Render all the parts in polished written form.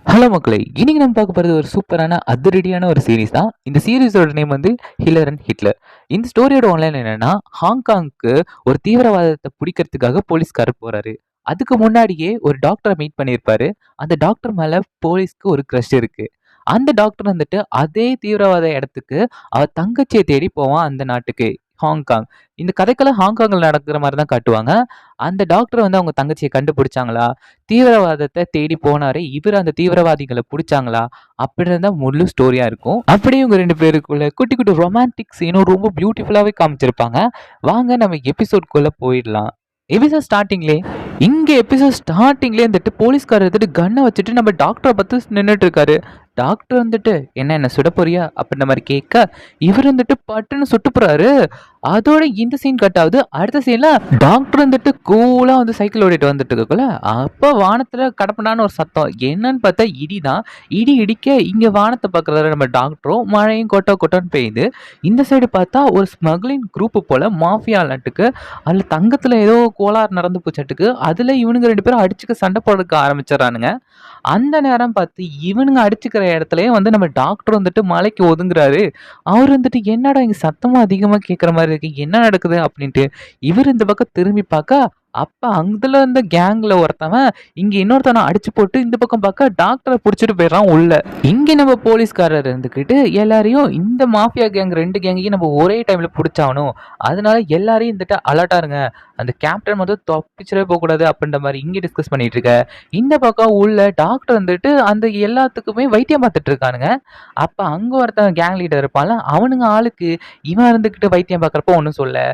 Hello மக்களே! இன்னைக்கு நம்ம பார்க்க போறது ஒரு சூப்பரான அதிரடியான ஒரு சீரிஸ் தான். இந்த சீரிஸோட நேம் வந்து ஹிலர் அண்ட் ஹிட்லர். இந்த ஸ்டோரியோட ஒன்லைன் என்னன்னா, ஹாங்காங்க்கு ஒரு தீவிரவாதத்த புடிக்கிறதுக்காக போலீஸ்காரர் போறாரு. அதுக்கு முன்னாடியே ஒரு டாக்டர மீட் பண்ணியிருப்பாரு. அந்த டாக்டர் மேல போலீஸ்க்கு ஒரு கிரஷ் இருக்கு. அந்த டாக்டர் வந்துட்டு அதே தீவிரவாத இடத்துக்கு அவர் தங்கச்சிய தேடி போவான் அந்த நாட்டுக்கு, ஹாங்காங். இந்த கதைக்களம் ஹாங்காங்ல நடக்கிற மாரி தான் காட்டுவாங்க. அந்த டாக்டர் வந்து அவங்க தங்கச்சிய கண்டுபிடிச்சாங்களா? தீவிரவாதத்த தேடி போனாரு. இவரு அந்த தீவிரவாதிகள புடிச்சாங்களா? அப்படின்னு தான் முழு ஸ்டோரியா இருக்கும். அப்படியே இவங்க 2 பேருக்குள்ள குட்டி, குட்டி ரொமான்டிக் சீனும் ரொம்ப பியூட்டிஃபுல்லாவே காமிச்சிருப்பாங்க. வாங்க நம்ம எபிசோட்குள்ள போயிடலாம். எபிசோட் ஸ்டார்ட்டிங்லயே வந்துட்டு போலீஸ்காரர் வந்துட்டு கன்ன வச்சுட்டு நம்ம டாக்டர பார்த்து நின்னுட்டு இருக்காரு. டாக்டர் வந்துட்டு, என்ன சுட போறியா?" அப்படின்ற மாரி கேட்க, இவரு வந்துட்டு பட்டுன்னு சுட்டு போறாரு. அதோட இந்த சீன் கட் ஆகுது. அடுத்த சீன்ல டாக்டர் வந்துட்டு கூலா வந்து சைக்கிள் ஓட்டிட்டு வந்துட்டு இருக்கக்குள்ள, அப்ப வானத்துல கடப்படான்னு ஒரு சத்தம். என்னன்னு பார்த்தா இடி தான். இடி இடிக்க இங்க வானத்த பார்க்குறாரு நம்ம டாக்டரும். மழையும் கொட்ட கொட்டன்னு பெய்யுது. இந்த சைடு பார்த்தா ஒரு ஸ்மக்லிங் குரூப் போல மாஃபியாலாட்டுக்கு. அதுல தங்கத்துல ஏதோ கோளாறு நடந்து போச்சாட்டுக்கு. அதுல இவனுங்க 2 பேரும் அடிச்சுக்க சண்டை போடுறதுக்கு ஆரம்பிச்சுடுறானுங்க. அந்த நேரம் பார்த்து இவனுங்க அடிச்சுக்கிற இடத்துலயே வந்து நம்ம டாக்டர் வந்துட்டு மலைக்கு ஒதுங்குறாரு. அவரு வந்துட்டு, "என்னடா இங்க சத்தமும் அதிகமா கேட்குற மாரி இருக்கு. என்ன நடக்குது?" அப்படின்ட்டு. இவரு இந்த பக்கம் திரும்பி பார்க்க, அப்ப அங்குல இருந்த கேங்ல ஒருத்தவன் இங்க இன்னொருத்தவன அடிச்சு போட்டு இந்த பக்கம் பார்க்க டாக்டர புடிச்சுட்டு போயிடுறான் உள்ள. இங்க நம்ம போலீஸ்காரர் இருந்துகிட்டு எல்லாரையும் இந்த மாஃபியா கேங் 2 கேங்கையும் நம்ம ஒரே டைம்ல புடிச்சாகணும். அதனால எல்லாரையும் இருந்துட்டு அலர்ட்டா இருங்க. அந்த கேப்டன் மட்டும் தப்பிச்சிடவே போகக்கூடாது அப்படின்ற மாரி இங்க டிஸ்கஸ் பண்ணிட்டு இருக்க. இந்த பக்கம் உள்ள டாக்டர் வந்துட்டு அந்த எல்லாத்துக்குமே வைத்தியம் பார்த்துட்டு இருக்கானுங்க. அப்ப அங்க ஒருத்தன் கேங் லீடர் இருப்பான்ல, அவனுங்க ஆளுக்கு இவன் இருந்துகிட்டு வைத்தியம் பார்க்குறப்போ ஒண்ணும் சொல்லல.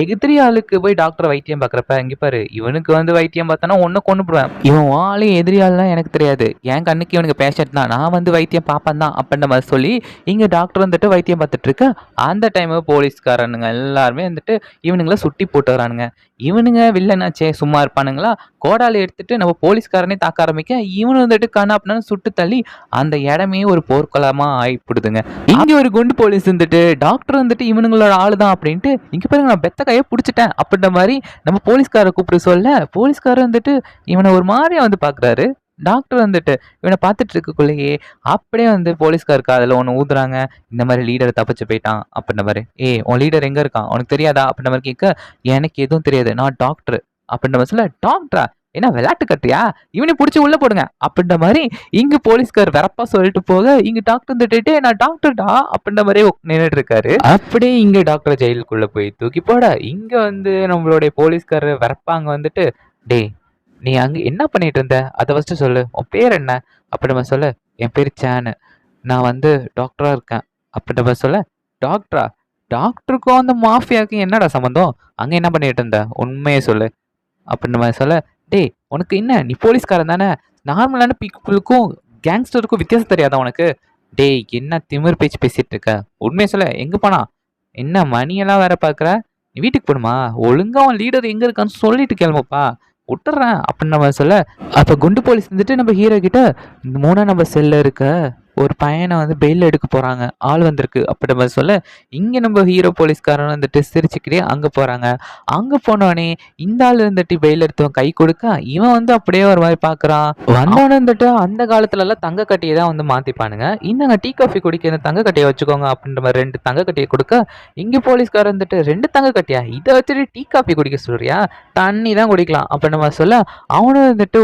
எதிரி ஆளுக்கு போய் டாக்டர் வைத்தியம் பார்க்குறப்ப, "இங்க பாரு, இவனுக்கு வந்து வைத்தியம் பார்த்தனா உன்ன கொன்னுப்புடுவேன். இவன் உன் ஆளு எதிரி ஆளுலாம் எனக்கு தெரியாது. என் கண்ணுக்கு இவனுக்கு பேஷண்ட் தான். நான் வந்து வைத்தியம் பார்ப்பேன் தான்." அப்படின்ற மாரி சொல்லி இங்க டாக்டர் வந்துட்டு வைத்தியம் பார்த்துட்டு இருக்க, அந்த டைம் போலீஸ்காரனுங்க எல்லாருமே வந்துட்டு இவனுங்கள சுட்டி போட்டு வரானுங்க. இவனுங்க வில்லனாச்சே சும்மா இருப்பானுங்களா? கோடாலி எடுத்துட்டு நம்ம போலீஸ்காரனே தாக்க ஆரம்பிக்க, இவனு வந்துட்டு கன்னாபின்னான்னு சுட்டு தள்ளி அந்த இடமே ஒரு போர்க்களமா ஆயிப்புடுதுங்க. இங்க ஒரு குண்டு போலீஸ் வந்துட்டு டாக்டர் வந்துட்டு இவனுங்களோட ஆளு தான் அப்படின்ட்டு, "இங்க பாருங்க நான் பெத்த கைய புடிச்சுட்டேன்" அப்படின்ற மாரி நம்ம போலீஸ்காரர கூப்பிட்டு சொல்ல, போலீஸ்காரர் வந்துட்டு இவன ஒரு மாரியா வந்து பார்க்குறாரு. டாக்டர் வந்துட்டு இவன பார்த்துட்டு இருக்கக்குள்ளேயே அப்படியே வந்து போலீஸ்கார் காதுல ஒண்ணு ஊதுறாங்க. இந்த மாரி "லீடர் தப்பிச்சு போயிட்டான்" அப்படின்ற மாரி. "ஏய் உன் லீடர் எங்க இருக்கான்? உனக்கு தெரியாதா?" அப்படின்ற மாரி கேட்க, "எனக்கு எதுவும் தெரியாது. நான் டாக்டர்" அப்படின்ற மாரி சொல்ல, "டாக்டரா? என்ன விளையாட்டு காட்டுறியா? இவனையும் புடிச்சு உள்ள போடுங்க" அப்படின்ற மாரி இங்க போலீஸ்கார் வெறப்பா சொல்லிட்டு போக, இங்க டாக்டர் வந்துட்டு, "டேய் நான் டாக்டர்டா" அப்படின்ற மாரியே நின்னுட்டு இருக்காரு. அப்படியே இங்க டாக்டர் ஜெயிலுக்குள்ள போய் தூக்கி போட, இங்க வந்து நம்மளுடைய போலீஸ்காரர் வெறப்பா அங்க வந்துட்டு, "டேய் நீ அங்க என்ன பண்ணிட்டு இருந்த? அத ஃபர்ஸ்ட்டு சொல்லு. உன் பேர் என்ன?" அப்படின்ற மாரி சொல்ல, "என் பேரு சானு. நான் வந்து டாக்டரா இருக்கேன்" அப்படின்ற மாரி சொல்ல, "டாக்டரா? டாக்டருக்கும் அந்த மாஃபியாவுக்கும் என்னடா சம்மந்தம்? அங்க என்ன பண்ணிட்டு இருந்த? உண்மைய சொல்லு" அப்படின்ற மாரி சொல்ல, "டேய் உனக்கு என்ன? நீ போலீஸ்காரன் தானே? நார்மலான பீப்பிளுக்கும் கேங்ஸ்டருக்கும் வித்தியாசம் தெரியாதா உனக்கு? டேய் என்ன திமிரு பேச்சு பேசிட்டு இருக்க? உண்மைய சொல்லு. எங்க போனான்? என்ன மணியெல்லாம் வேற பார்க்குற? நீ வீட்டுக்கு போணுமா? ஒழுங்கா உன் லீடர் எங்க இருக்கான்னு சொல்லிட்டு கிளம்புப்பா. உட்டுர்றேன்" அப்படின்ற மாரி சொல்ல, அப்ப குண்டு போலீஸ் வந்துட்டு நம்ம ஹீரோ கிட்ட, "இந்த 3ஆம் நம்பர் செல்ல இருக்க ஒரு பையன வந்து பெயில் எடுக்க போறாங்க. ஆள் வந்திருக்கு" அப்படின்ற மாரி சொல்ல, இங்க நம்ம ஹீரோ போலீஸ்காரன் வந்துட்டு சிரிச்சுக்கிட்டே அங்க போறாங்க. அங்க போனோனே இந்த ஆள் வந்துட்டு பெயில் எடுத்தவன் கை கொடுக்க, இவன் வந்து அப்படியே ஒரு மாரி பார்க்குறான். வந்தவனே வந்துட்டு அந்த காலத்துலலாம் தங்க கட்டிய தான் வந்து மாத்திப்பானுங்க. "இந்தாங்க டீ, காஃபி குடிக்க இந்த தங்க கட்டிய வச்சுக்கோங்க" அப்படின்ற மாரி 2 தங்க கட்டிய குடுக்க, இங்க போலீஸ்காரன் வந்துட்டு, "2 தங்க கட்டியா? இத வச்சுட்டு டீ, காஃபி குடிக்க சொல்றியா? தண்ணி தான் குடிக்கலாம்" அப்படின்ற மாரி சொல்ல, அவனும் வந்துட்டு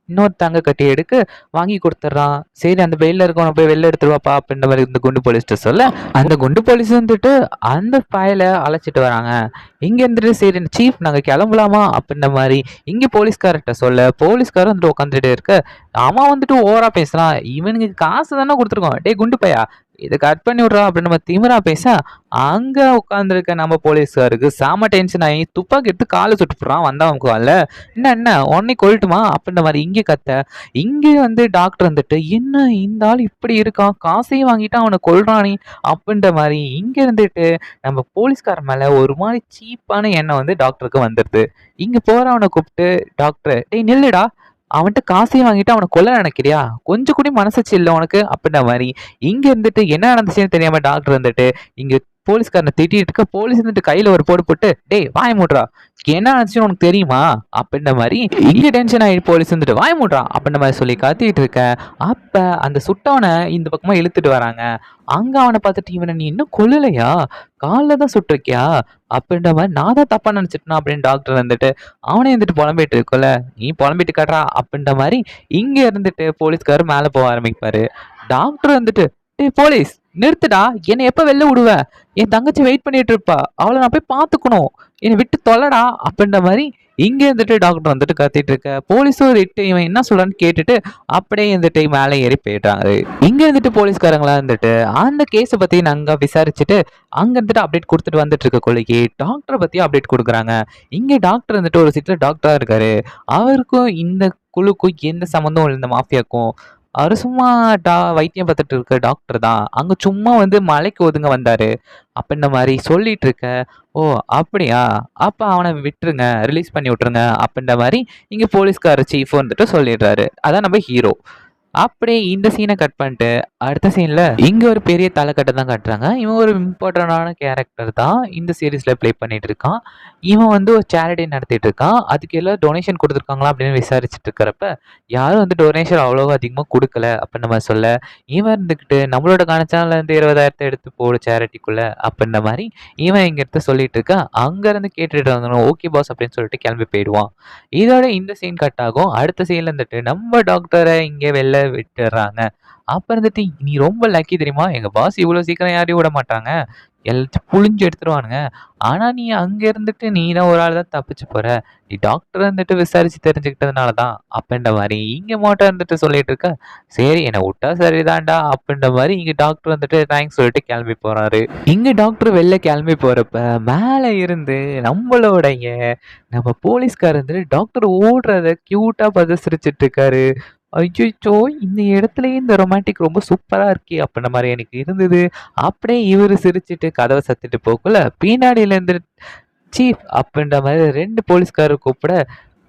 இன்னொரு தங்க கட்டிய எடுக்க வாங்கி குடுத்துடுறான். "சரி அந்த பெயில்ல இருக்கவன போய் வெளில எடுத்துட்டு வாப்பா" அப்படின்ற மாரி இந்த குண்டு போலீஸ்ட்ட சொல்ல, அந்த குண்டு போலீஸ் வந்துட்டு அந்த பயல அழைச்சிட்டு வராங்க. இங்க இருந்துட்டு, "சரி சீஃப் நாங்க கிளம்பலாமா?" அப்படின்ற மாரி இங்க போலீஸ்காரர்ட்ட சொல்ல, போலீஸ்காரர் வந்துட்டு உட்காந்துட்டே இருக்க, அவன் வந்துட்டு ஓவரா பேசுறான். "இவனுக்கு காசு தானே குடுத்துருக்கோம். டேய் குண்டு பையா இத கட் பண்ணி விட்றா" அப்படின்னு நம்ம திமிரா பேச, அங்க உட்கார்ந்திருக்க நம்ம போலீஸ்காருக்கு செம டென்ஷன் ஆயி துப்பாக்கி எடுத்து கால சுட்டுப்புடுறான் வந்தவன் கால்ல. என்ன உடனே கொல்லட்டுமா?" அப்படின்ற மாரி இங்க கத்த, இங்க வந்து டாக்டர் வந்துட்டு, "என்ன இந்த ஆள் இப்படி இருக்கான்? காசையும் வாங்கிட்டு அவன கொல்றானே" அப்படின்ற மாரி இங்க இருந்துட்டு நம்ம போலீஸ்காரன் மேல ஒரு மாரி சீப்பான எண்ணம் வந்து டாக்டருக்கு வந்துருது. இங்க போறவன கூப்பிட்டு, "டாக்டர் டேய் நில்லுடா. அவன்ட்ட காசையும் வாங்கிட்டு அவன கொல்ல நினைக்கிறியா? கொஞ்சம் கூட மனசாட்சி இல்ல உனக்கு?" அப்படின்ற மாரி இங்க இருந்துட்டு என்ன நடந்துச்சுன்னு தெரியாம டாக்டர் வந்துட்டு இங்க போலீஸ்காரனை திட்டிட்டு இருக்க. போலீஸ் வந்துட்டு கையில ஒரு போடு போட்டு, டேய் வாய மூடுறா, என்ன ஆச்சுன்னு உனக்கு தெரியுமா அப்படின்ற மாதிரி இங்க டென்ஷன் ஆகி போலீஸ் வந்துட்டு வாய மூடுறா அப்படின்ற மாதிரி சொல்லி கத்திட்டு இருக்க. அப்ப அந்த சுட்டவனை இந்த பக்கமா இழுத்துட்டு வராங்க. அங்க அவனை பார்த்துட்டு, இவனை நீ இன்னும் கொல்லலையா, காலில் தான் சுட்டிருக்கியா அப்படின்ற மாதிரி, நான் தான் தப்பா நினைச்சிட்டேன் அப்படின்னு டாக்டர் வந்துட்டு அவனே வந்துட்டு புலம்பிட்டு இருக்கல, நீ புலம்பிட்டு காட்டுறா அப்படின்ற மாதிரி இங்க இருந்துட்டு போலீஸ்காரர் மேல போக ஆரம்பிப்பாரு. டாக்டர் வந்துட்டு, டேய் போலீஸ் நிறுத்துடா, என்னை எப்ப வெளில விடுவ, என் தங்கச்சி வெயிட் பண்ணிட்டு இருப்பா, அவளை நான் போய் பார்த்துக்கணும், என்னை விட்டு தொலைடா அப்படின்ற மாதிரி இங்க இருந்துட்டு டாக்டர் வந்துட்டு கத்திட்டு இருக்க. போலீஸும் இவன் என்ன சொல்றான்னு கேட்டுட்டு அப்படியே இருந்துட்டு மேலே ஏறி போயிடுறாங்க. இங்க இருந்துட்டு போலீஸ்காரங்களா இருந்துட்டு அந்த கேஸை பத்தி நாங்க விசாரிச்சுட்டு அங்க இருந்துட்டு அப்டேட் கொடுத்துட்டு வந்துட்டு இருக்க கொள்ளைக்கு டாக்டரை பத்தி அப்டேட் கொடுக்குறாங்க. இங்க டாக்டர் வந்துட்டு ஒரு சிட்டில் டாக்டரா இருக்காரு. அவருக்கும் இந்த குழுக்கும் எந்த சம்மந்தம் இல்லை, இந்த மாஃபியாக்கும். அவரு சும்மா வைத்தியம் பார்த்துட்டு இருக்க டாக்டர் தான். அங்க சும்மா வந்து மலைக்கு ஒதுங்க வந்தாரு அப்படின்ற மாதிரி சொல்லிட்டு இருக்க. ஓ அப்படியா, அப்ப அவனை விட்டுருங்க, ரிலீஸ் பண்ணி விட்டுருங்க அப்படின்ற மாதிரி இங்க போலீஸ்கார சீஃப் வந்துட்டு சொல்லிடுறாரு. அதான் நம்ம ஹீரோ. அப்படியே இந்த சீனை கட் பண்ணிட்டு அடுத்த சீன்ல இங்க ஒரு பெரிய தலைக்கட்டை தான் காட்டுறாங்க. இவன் ஒரு இம்பார்ட்டன்டான கேரக்டர் தான் இந்த சீரீஸ்ல ப்ளே பண்ணிட்டு இருக்கான். இவன் வந்து ஒரு சேரிட்டி நடத்திட்டு இருக்கான். அதுக்கு எல்லாம் டொனேஷன் கொடுத்துருக்காங்களா அப்படின்னு விசாரிச்சுட்டு இருக்கிறப்ப யாரும் வந்து டொனேஷன் அவ்வளோ அதிகமாக கொடுக்கல அப்படின்னு நம்ம சொல்ல, இவன் இருந்துக்கிட்டு நம்மளோட கணச்சானல இருந்து 20,000 எடுத்து போடு சேரிட்டிக்குள்ள அப்படின்ற மாதிரி இவன் இங்க எடுத்து சொல்லிட்டு இருக்கான். அங்க இருந்து கேட்டுட்டு வந்தோம், ஓகே பாஸ் அப்படின்னு சொல்லிட்டு கிளம்பி போயிடுவான். இதோட இந்த சீன் கட் ஆகும். அடுத்த சீன்ல இருந்துட்டு நம்ம டாக்டரை இங்கே வெளில விட்டுறாங்க. அப்ப இருந்துட்டு, நீ ரொம்ப லக்கி தெரியுமா, எங்க பாஸ் இவ்வளவு சீக்கிரம் யாரையும் விட மாட்டாங்க, எல்லாத்தையும் புழிஞ்சு எடுத்துருவானுங்க. ஆனா நீ அங்க இருந்துட்டு நீ தான் ஒரு ஆள் தான் தப்பிச்சு போற, நீ டாக்டர் வந்துட்டு விசாரிச்சு தெரிஞ்சுக்கிட்டதுனாலதான் அப்படின்ற மாதிரி இங்க மட்டும் இருந்துட்டு சொல்லிட்டு இருக்க. சரி என்னை விட்டா சரிதான்டா அப்படின்ற மாதிரி இங்க டாக்டர் வந்துட்டு தேங்க்ஸ் சொல்லிட்டு கிளம்பி போறாரு. இங்க டாக்டர் வெளில கிளம்பி போறப்ப மேல இருந்து நம்ம போலீஸ்காரர் வந்துட்டு டாக்டர் ஓடுறத கியூட்டா பார்த்து சிரிச்சிட்டு இருக்காரு. அய்யய்யோ! இந்த இடத்துலயே இந்த ரொமான்டிக் ரொம்ப சூப்பரா இருக்கே! அப்படின்ற மாரி எனக்கு இருந்தது. அப்படியே இவரு சிரிச்சுட்டு கதவ சாத்திட்டு போகக்குள்ள, பின்னாடில இருந்து சீஃப் அப்படின்ற மாரி 2 போலீஸ்காரர் கூப்பிட,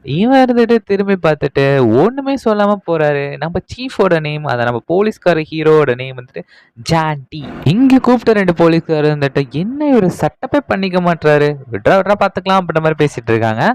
இவன் இருந்துட்டு திரும்பி பார்த்துட்டு ஒண்ணுமே சொல்லாம போறாரு. நம்ம சீஃபோட நேம், அத நம்ம போலீஸ்கார ஹீரோவோட நேம் வந்துட்டு ஜான்டி. இங்க கூப்பிட்ட 2 போலீஸ்காரர் வந்துட்டு, என்ன இவரு செட்டப்பே பண்ணிக்க மாட்றாரு, விட்றா விட்றா பார்த்துக்கலாம் அப்படின்ற மாரி பேசிட்டு இருக்காங்க.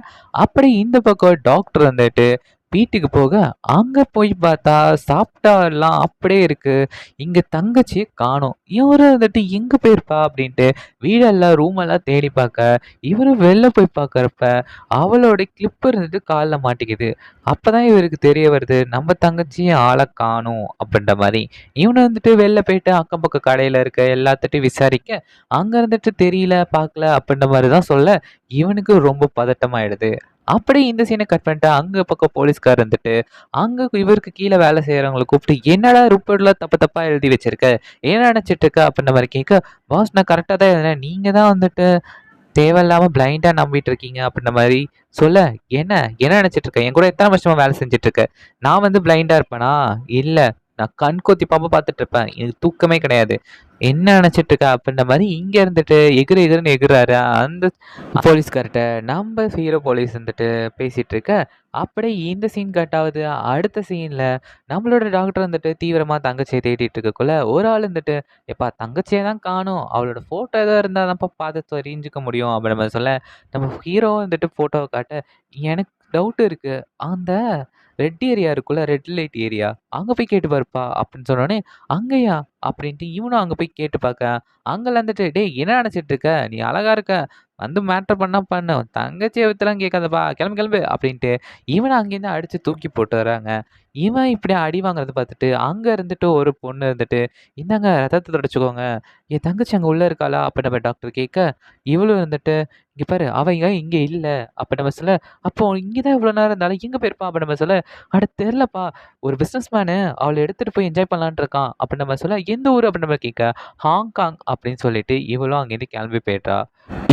அப்படி இந்த பக்கம் டாக்டர் வந்துட்டு வீட்டுக்கு போக, அங்க போய் பார்த்தா சாப்பிட்டா எல்லாம் அப்படியே இருக்கு. இங்க தங்கச்சிய காணோம். இவரு வந்துட்டு எங்க போயிருப்பா அப்படின்ட்டு வீடெல்லாம் ரூமெல்லாம் தேடி பார்க்க, இவரு வெளில போய் பார்க்கறப்ப அவளோட கிளிப் இருந்துட்டு கால்ல மாட்டிக்குது. அப்பதான் இவருக்கு தெரிய வருது, நம்ம தங்கச்சிய ஆள காணோம் அப்படின்ற மாரி. இவனு வந்துட்டு வெளில போயிட்டு அக்கம் பக்கம் கடையில இருக்க எல்லாத்துட்டையும் விசாரிக்க, அங்க இருந்துட்டு தெரியல, பார்க்கல அப்படின்ற மாரி தான் சொல்ல, இவனுக்கு ரொம்ப பதட்டமாயிடுது. அப்படியே இந்த சீனை கட் பண்ணிட்டு அங்க பக்கம் போலீஸ்கார் இருந்துட்டு அங்க இவருக்கு கீழே வேலை செய்யறவங்களை கூப்பிட்டு, என்னடா ரிப்போர்ட்ல தப்பு தப்பா எழுதி வச்சிருக்க, என்ன நினைச்சிட்டு இருக்க அப்படின்ற மாதிரி கேட்க, பாஸ் நான் கரெக்டா தான் எழுதுனேன், நீங்க தான் வந்துட்டு தேவையில்லாம பிளைண்டா நம்பிட்டு இருக்கீங்க அப்படின்ற மாதிரி சொல்ல, என்ன என்ன நினைச்சிட்டு இருக்க, என் கூட எத்தனை வருஷமா வேலை செஞ்சுட்டு இருக்க, நான் வந்து பிளைண்டா இருப்பேனா, இல்ல நான் கண் கொத்தி பாப்பா பார்த்துட்டு இருப்பேன், எனக்கு தூக்கமே கிடையாது, என்ன நினைச்சிட்டு இருக்க அப்படின்ற மாதிரி இங்க இருந்துட்டு எகுருன்னு எகுறாரு அந்த போலீஸ்கார்ட்ட. நம்ம ஹீரோ போலீஸ் வந்துட்டு பேசிட்டு இருக்க. அப்படியே இந்த சீன் கட் ஆகுது. அடுத்த சீன்ல நம்மளோட டாக்டர் வந்துட்டு தீவிரமா தங்கச்சியை தேடிட்டு இருக்கக்குள்ள ஒரு ஆள் வந்துட்டு, எப்பா தங்கச்சியை தான் காணும், அவளோட போட்டோ ஏதாவது இருந்தா தான்ப்பா பார்த்து தெரிஞ்சுக்க முடியும் அப்படின்ற மாதிரி சொல்ல, நம்ம ஹீரோ வந்துட்டு போட்டோவை காட்ட, எனக்கு டவுட் இருக்கு, அந்த ரெட் ஏரியா இருக்குல்ல, ரெட் லைட் ஏரியா, அங்க போய் கேட்டு பாருப்பா அப்படின்னு சொன்னோடனே, அங்கயா அப்படின்ட்டு இவனும் அங்க போய் கேட்டு பார்க்க, அங்கல இருந்துட்டு, டேய் என்ன நினைச்சிட்டு இருக்க, நீ அழகா இருக்க, வந்து மேட்டர் பண்ணா பண்ணு, தங்கச்சியை வித்துலாம் கேட்காதப்பா, கிளம்பு கிளம்பு அப்படின்ட்டு இவனை அங்கேருந்து அடிச்சு தூக்கி போட்டு வராங்க. இவன் இப்படி அடி வாங்குறத பார்த்துட்டு அங்க இருந்துட்டு ஒரு பொண்ணு இருந்துட்டு, இந்தாங்க ரத்தத்தை தொடச்சுக்கோங்க, என் தங்கச்சி அங்க உள்ள இருக்காளா அப்ப நம்ம டாக்டர் கேட்க, இவளும் இருந்துட்டு, இங்க பாரு அவ இங்க இல்ல அப்ப நம்ம சொல்ல, அப்போ இங்கதான் இவ்வளவு நேரம் இருந்தாலும் எங்க போயிருப்பான் அப்ப நம்ம சொல்ல, அட தெரியலப்பா, ஒரு பிசினஸ் மேனு அவளை எடுத்துட்டு போய் என்ஜாய் பண்ணலான்னு இருக்கான் அப்ப நம்ம சொல்ல, எந்த ஊர் அப்படி நம்ம கேட்க, ஹாங்காங் அப்படின்னு சொல்லிட்டு இவளும் அங்கேருந்து கிளம்பி போயிட்டா.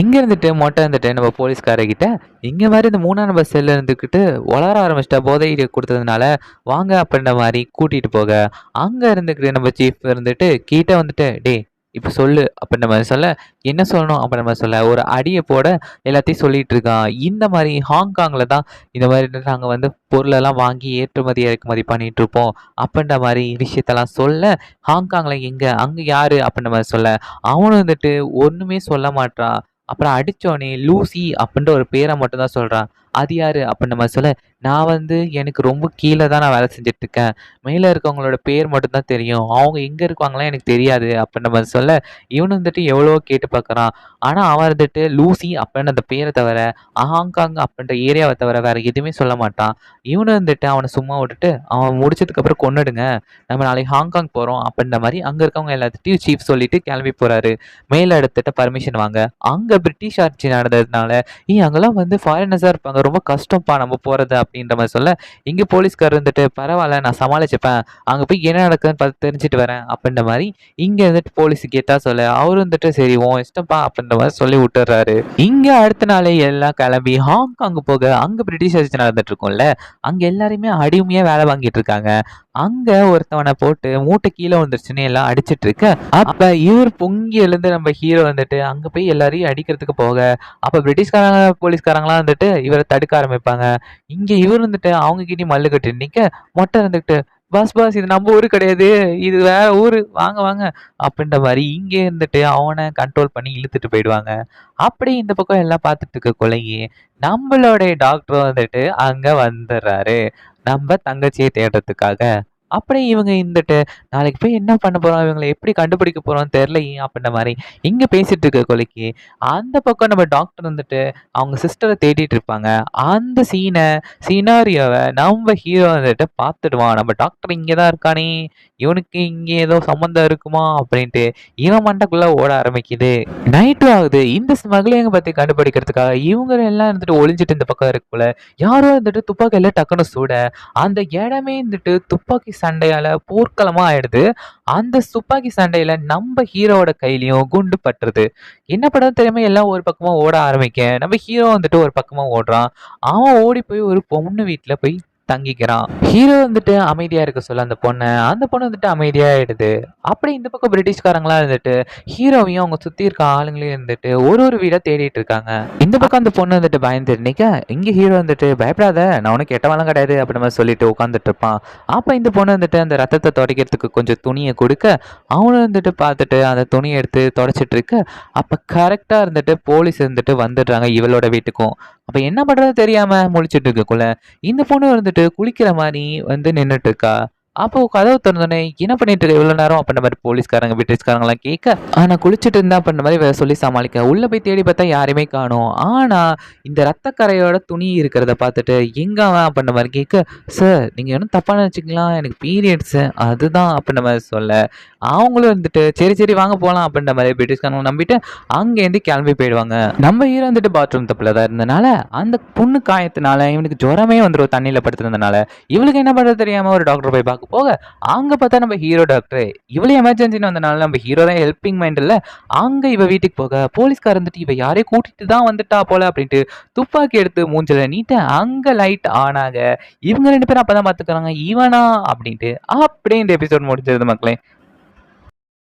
இங்க இருந்துட்டு மொட்டை இருந்துட்டு நம்ம போலீஸ்காரர்கிட்ட, இங்க மாதிரி இந்த 3ஆம் நம்பர் செல்ல இருந்துக்கிட்டு வளர ஆரம்பிச்சிட்டா, போதை கொடுத்ததுனால வாங்க அப்படின்ற மாதிரி கூட்டிட்டு போக, அங்க இருந்துக்கிட்டு நம்ம சீஃப் இருந்துட்டு கிட்ட வந்துட்டு, டே இப்ப சொல்லு அப்படின்ற மாரி சொல்ல, என்ன சொல்லணும் அப்படின்ற மாரி சொல்ல, ஒரு அடிய போட எல்லாத்தையும் சொல்லிட்டு இருக்கான். இந்த மாரி ஹாங்காங்ல தான் இந்த மாரி நாங்க வந்து பொருளெல்லாம் வாங்கி ஏற்றுமதி, இறக்குமதி பண்ணிட்டுருப்போம். அப்படின்ற மாரி விஷயத்தெல்லாம் சொல்ல, ஹாங்காங்ல எங்க? அங்க யாரு? அப்படின்ற மாரி சொல்ல, அவனும் வந்துட்டு ஒண்ணுமே சொல்ல மாட்றான். அப்புறம் அடிச்சோனே லூசி அப்படின்ற ஒரு பேர மட்டும் தான் சொல்றான். அது யாரு? அப்படின்ற மாரி சொல்ல, நான் வந்து எனக்கு ரொம்ப கீழ தான் நான் வேலை செஞ்சுட்டு இருக்கேன். மேல இருக்கவங்களோட பேர் மட்டும் தான் தெரியும். அவங்க எங்க இருக்காங்கலாம் எனக்கு தெரியாது அப்படின்ற மாரி சொல்ல, இவனும் வந்துட்டு எவ்வளவோ கேட்டு பார்க்குறான். ஆனா அவன் வந்துட்டு லூசி அப்படின்னு அந்த பேர தவிர, ஹாங்காங் அப்படின்ற ஏரியாவ தவிர வேற எதுவுமே சொல்ல மாட்டான். இவனும் வந்துட்டு அவன சும்மா விட்டுட்டு, அவன் முடிச்சதுக்கப்புறம் கொன்னுடுங்க. நம்ம நாளைக்கு ஹாங்காங் போறோம் அப்படின்ற மாரி அங்க இருக்கவங்க எல்லாத்துட்டயும் சீஃப் சொல்லிட்டு கிளம்பி போறாரு. மேல் இடத்துட்ட பர்மிஷன் வாங்க. அங்க பிரிட்டிஷ் ஆட்சி நடந்ததுனால, அங்கலாம் வந்து ஃபாரினர்ஸா இருப்பாங்க. ரொம்ப கஷ்டம்ப்பா நம்ம போறது அப்படின்ற மாரி சொல்ல, இங்க போலீஸ்காரர் இருந்துட்டு, பரவால்ல நான் சமாளிச்சுப்பேன். அங்க போய் என்ன நடக்குதுன்னு பார்த்து தெரிஞ்சுட்டு வரேன் அப்படின்ற மாரி, இங்க வந்துட்டு போலீஸ் கேட்டா சொல்ல, அவரு வந்துட்டு சரி உன் இஷ்டம்ப்பா அப்படின்ற மாரி சொல்லி விட்டுர்றாரு. இங்க அடுத்த நாளே எல்லாம் கிளம்பி ஹாங்காங் போக, அங்க பிரிட்டிஷ் ஆட்சி நடந்துட்டு இருக்கும்ல, அங்க எல்லாரையுமே அடிமையா வேலை வாங்கிட்டு இருக்காங்க. அங்க ஒருத்தவன போட்டு மூட்டை கீழ விழுந்துருச்சுன்னு எல்லாம் அடிச்சிட்டு இருக்க, அப்ப இவர் பொங்கி எழுந்து நம்ம ஹீரோ வந்துட்டு அங்க போய் எல்லாரையும் அடிக்கிறதுக்கு போக, அப்ப பிரிட்டிஷ்காரங்க, போலீஸ்காரங்கலாம் வந்துட்டு இவர தடுக்க ஆரம்பிப்பாங்க. இங்க இவரு வந்துட்டு அவங்க கிட்டயும் மல்லு கட்டிட்டு நிக்க, மொட்டை இருந்துகிட்டு, "பாஸ் பாஸ் இது நம்ம ஊரு கிடையாது. இது வேற ஊரு. வாங்க வாங்க" அப்படின்ற மாரி இங்க இருந்துட்டு அவன கண்ட்ரோல் பண்ணி இழுத்துட்டு போயிடுவாங்க. அப்படி இந்த பக்கம் எல்லாம் பார்த்துட்டு இருக்க கொலையே, நம்மளுடைய டாக்டர் வந்துட்டு அங்க வந்துர்றாரு. நம்ம தங்கச்சிய தேடுறதுக்காக. அப்படியே இவங்க இருந்துட்டு, நாளைக்கு போய் என்ன பண்ண போறோம்? இவங்கள எப்படி கண்டுபிடிக்க போறோம்னு தெரியலையே! அப்படின்ற மாரி இங்க பேசிட்டு இருக்க கொலைக்கு, அந்த பக்கம் நம்ம டாக்டர் வந்துட்டு அவங்க சிஸ்டர தேடிட்டு இருப்பாங்க. அந்த சினாரியோவ நம்ம ஹீரோ வந்துட்டு பார்த்துடுவான். நம்ம டாக்டர் இங்க தான் இருக்கானே! இவனுக்கு இங்க ஏதோ சம்மந்தம் இருக்குமா? அப்படின்ட்டு இவன் மண்டைக்குள்ள ஓட ஆரம்பிக்குது. நைட்டும் ஆகுது. இந்த ஸ்மக்லிங்க பத்தி கண்டுபிடிக்கிறதுக்காக இவங்க எல்லாம் இருந்துட்டு ஒளிஞ்சுட்டு இந்த பக்கம் இருக்குள்ள, யாரோ வந்துட்டு துப்பாக்கியில டக்குனு சுட, அந்த இடமே வந்துட்டு துப்பாக்கி சண்டையால போர்க்களமா ஆயிடுது. அந்த துப்பாக்கி சண்டையில நம்ம ஹீரோவோட கையிலயும் குண்டு பட்டுருது. என்ன பண்றதுன்னு தெரியாம எல்லாம் ஒரு பக்கமா ஓட ஆரம்பிக்க, நம்ம ஹீரோ வந்துட்டு ஒரு பக்கமா ஓடுறான். அவன் ஓடி போய் ஒரு பொண்ணு வீட்ல போய் தங்கிக்கிறான். ஹீரோ வந்துட்டு அமைதியா இருக்க சொல்ல அந்த பொண்ணு வந்துட்டு அமைதியாயிடுது. அப்படி இந்த பக்கம் பிரிட்டிஷ்காரங்கலாம் இருந்துட்டு, ஹீரோவையும் அவங்க சுத்தி இருக்க ஆளுங்களையும் இருந்துட்டு ஒரு ஒரு வீடா தேடிட்டு இருக்காங்க. இந்த பக்கம் அந்த பொண்ணு வந்துட்டு பயந்துட்டு நிக்க, இங்க ஹீரோ வந்துட்டு பயப்படாத நான் ஒன்னும் கெட்டவன்லாம் கிடையாது அப்படின்ற மாரி சொல்லிட்டு உட்காந்துட்டு இருப்பான். அப்ப இந்த பொண்ணு வந்துட்டு அந்த ரத்தத்த துடைக்கிறதுக்கு கொஞ்சம் துணிய குடுக்க, அவனும் வந்துட்டு பார்த்துட்டு அந்த துணிய எடுத்து துடைச்சிட்டு இருக்க, அப்ப கரெக்ட்டா இருந்துட்டு போலீஸ் இருந்துட்டு வந்துடுறாங்க இவளோட வீட்டுக்கும். அப்ப என்ன பண்றதுன்னு தெரியாம முழிச்சுட்டு இருக்கக்குள்ள, இந்த பொண்ணு வந்துட்டு குளிக்கிற மாரி வந்து நின்னுட்டு இருக்கா. அப்போ கதவு தொறந்தோனே, "என்ன பண்ணிட்டு இருக்க இவ்வளோ நேரம்?" அப்படின்ற மாரி போலீஸ்காரங்க, பிரிட்டிஷ்காரங்கலாம் கேட்க, நான் குளிச்சுட்டு இருந்தேன்" அப்படின்ற மாரி இவ சொல்லி சமாளிக்க. உள்ள போய் தேடி பார்த்தா யாரையுமே காணோம். ஆனா, இந்த ரத்தக்கரையோட துணி இருக்கிறத பார்த்துட்டு, "எங்க அவன்?" அப்படின்ற மாரி கேட்க, "சார் நீங்க ஒண்ணும் தப்பா நினைச்சுக்கலாம். எனக்கு பீரியட்ஸ் அதுதான்" அப்படின்ற மாரி சொல்ல, அவங்களும் வந்துட்டு, "சரி, சரி வாங்க போலாம்" அப்படின்ற மாரி பிரிட்டிஷ்காரங்க நம்பிட்டு, அங்கேருந்து கிளம்பி போயிடுவாங்க. நம்ம ஹீரோ வந்துட்டு பாத்ரூம் தப்புல தான் இருந்தனால, அந்த புண்ணு காயத்தினால இவனுக்கு ஜுரமே வந்துரும் தண்ணீல படுத்திருந்தனால. இவளுக்கு என்ன பண்றது தெரியாம ஒரு டாக்டர போய் பார்க்க போக, அங்க பார்த்தா நம்ம ஹீரோ டாக்டரு. இவளு எமர்ஜென்சின்னு வந்தனால நம்ம ஹீரோ தான் ஹெல்பிங் மைண்ட் இல்ல. அங்க இவ வீட்டுக்கு போக, போலீஸ்காரர் வந்துட்டு இவ யாரையோ கூட்டிட்டு தான் வந்துட்டா போல அப்படின்ட்டு துப்பாக்கி எடுத்து மூஞ்சில நீட்ட, அங்க லைட் ஆன் ஆக, இவங்க 2 பேரும் அப்பதான் பார்த்துக்கிறாங்க. இவனா? அப்படின்ட்டு. அப்படியே இந்த எபிசோட் முடிஞ்சிருது மக்களே.